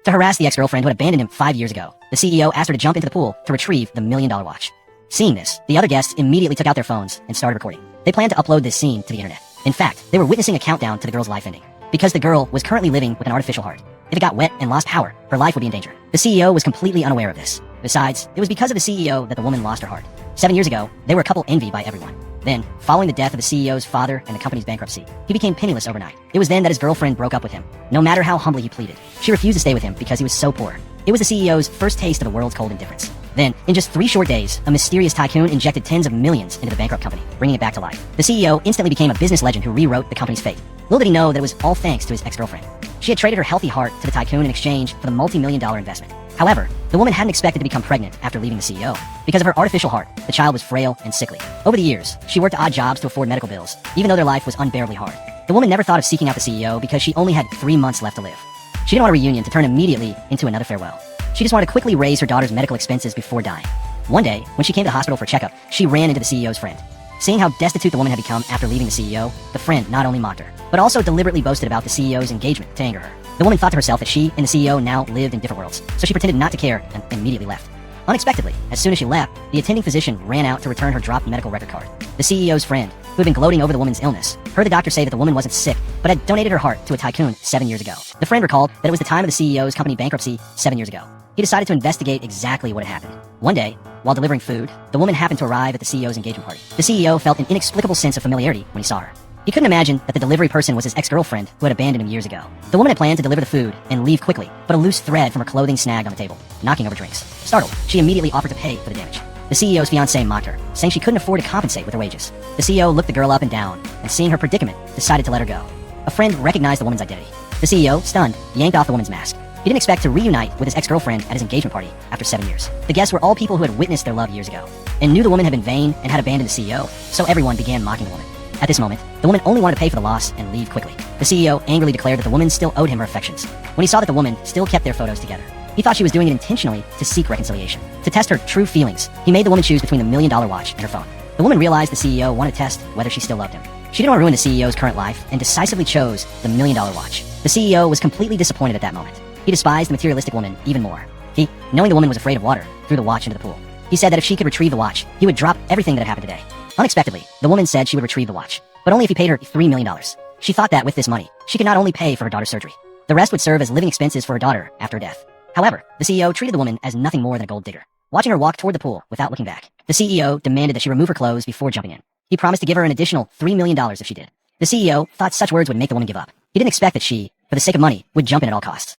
To harass the ex-girlfriend who had abandoned him 5 years ago, the CEO asked her to jump into the pool to retrieve the $1 million watch. Seeing this, the other guests immediately took out their phones and started recording. They planned to upload this scene to the internet. In fact, they were witnessing a countdown to the girl's life ending. Because the girl was currently living with an artificial heart. If it got wet and lost power, her life would be in danger. The CEO was completely unaware of this. Besides, it was because of the CEO that the woman lost her heart. 7 years ago, they were a couple envied by everyone. Then, following the death of the CEO's father and the company's bankruptcy, he became penniless overnight. It was then that his girlfriend broke up with him. No matter how humbly he pleaded, she refused to stay with him because he was so poor. It was the CEO's first taste of the world's cold indifference. Then, in just 3 short days, a mysterious tycoon injected tens of millions into the bankrupt company, bringing it back to life. The CEO instantly became a business legend who rewrote the company's fate. Little did he know that it was all thanks to his ex-girlfriend. She had traded her healthy heart to the tycoon in exchange for the multi-million-dollar investment. However, the woman hadn't expected to become pregnant after leaving the CEO. Because of her artificial heart, the child was frail and sickly. Over the years, she worked odd jobs to afford medical bills, even though their life was unbearably hard. The woman never thought of seeking out the CEO because she only had 3 months left to live. She didn't want a reunion to turn immediately into another farewell. She just wanted to quickly raise her daughter's medical expenses before dying. One day, when she came to the hospital for a checkup, she ran into the CEO's friend. Seeing how destitute the woman had become after leaving the CEO, the friend not only mocked her, but also deliberately boasted about the CEO's engagement to anger her. The woman thought to herself that she and the CEO now lived in different worlds, so she pretended not to care and immediately left. Unexpectedly, as soon as she left, the attending physician ran out to return her dropped medical record card. The CEO's friend, who had been gloating over the woman's illness, heard the doctor say that the woman wasn't sick, but had donated her heart to a tycoon 7 years ago. The friend recalled that it was the time of the CEO's company bankruptcy 7 years ago. He decided to investigate exactly what had happened. One day, while delivering food, the woman happened to arrive at the CEO's engagement party. The CEO felt an inexplicable sense of familiarity when he saw her. He couldn't imagine that the delivery person was his ex-girlfriend who had abandoned him years ago. The woman had planned to deliver the food and leave quickly, but a loose thread from her clothing snagged on the table, knocking over drinks. Startled, she immediately offered to pay for the damage. The CEO's fiancée mocked her, saying she couldn't afford to compensate with her wages. The CEO looked the girl up and down, and seeing her predicament, decided to let her go. A friend recognized the woman's identity. The CEO, stunned, yanked off the woman's mask. He didn't expect to reunite with his ex-girlfriend at his engagement party after 7 years. The guests were all people who had witnessed their love years ago, and knew the woman had been vain and had abandoned the CEO, so everyone began mocking the woman. At this moment, the woman only wanted to pay for the loss and leave quickly. The CEO angrily declared that the woman still owed him her affections. When he saw that the woman still kept their photos together, he thought she was doing it intentionally to seek reconciliation. To test her true feelings, he made the woman choose between the $1 million watch and her phone. The woman realized the CEO wanted to test whether she still loved him. She didn't want to ruin the CEO's current life and decisively chose the $1 million watch. The CEO was completely disappointed at that moment. He despised the materialistic woman even more. He, knowing the woman was afraid of water, threw the watch into the pool. He said that if she could retrieve the watch, he would drop everything that had happened today. Unexpectedly, the woman said she would retrieve the watch, but only if he paid her $3 million. She thought that with this money, she could not only pay for her daughter's surgery. The rest would serve as living expenses for her daughter after her death. However, the CEO treated the woman as nothing more than a gold digger. Watching her walk toward the pool without looking back, the CEO demanded that she remove her clothes before jumping in. He promised to give her an additional $3 million if she did. The CEO thought such words would make the woman give up. He didn't expect that she, for the sake of money, would jump in at all costs.